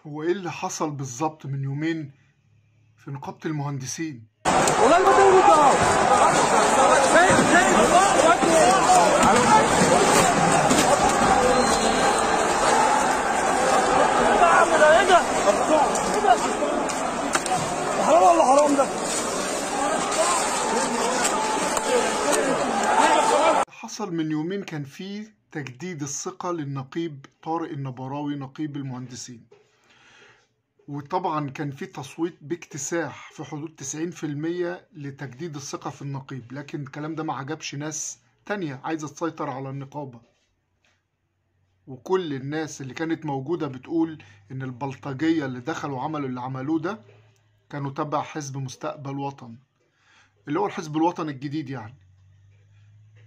هو ايه اللي حصل بالظبط من يومين في نقابة المهندسين؟ حرام ولا حرام ده؟ حصل من يومين كان في تجديد الثقة للنقيب طارق النبراوي نقيب المهندسين، وطبعا كان في تصويت باكتساح في حدود 90% لتجديد الثقة في النقيب، لكن الكلام ده ما عجبش ناس تانية عايزة تسيطر على النقابة. وكل الناس اللي كانت موجودة بتقول إن البلطجية اللي دخلوا وعملوا اللي عملوه ده كانوا تبع حزب مستقبل وطن، اللي هو الحزب الوطني الجديد يعني.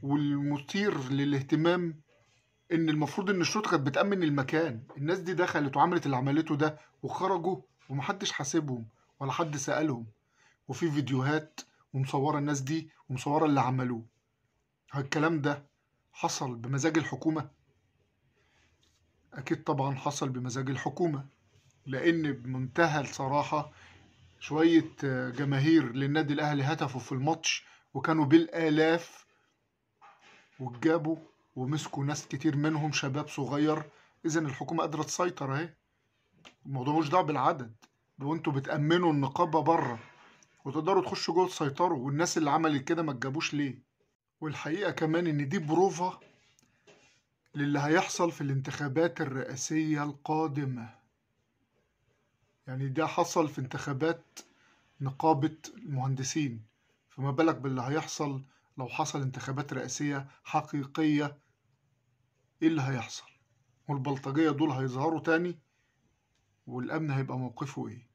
والمثير للاهتمام ان المفروض ان الشرطه كانت بتأمن المكان. الناس دي دخلت وعملت اللي عملته ده وخرجوا ومحدش حاسبهم ولا حد سألهم، وفي فيديوهات ومصوره الناس دي ومصوره اللي عملوه. الكلام ده حصل بمزاج الحكومه؟ اكيد طبعا حصل بمزاج الحكومه، لان بمنتهى الصراحه شويه جماهير للنادي الاهلي هتفوا في الماتش وكانوا بالالاف، وجابوا ومسكوا ناس كتير منهم شباب صغير. اذا الحكومه قادره تسيطر اهي. الموضوع مش دعوه بالعدد، وانتوا بتامنوا النقابه بره وتقدروا تخشوا جوه تسيطروا، والناس اللي عملت كده ما تجابوش ليه؟ والحقيقه كمان ان دي بروفه للي هيحصل في الانتخابات الرئاسيه القادمه. يعني ده حصل في انتخابات نقابه المهندسين، فما بالك باللي هيحصل لو حصل انتخابات رئاسيه حقيقيه. ايه اللي هيحصل؟ والبلطجية دول هيظهروا تاني، والأمن هيبقى موقفه ايه؟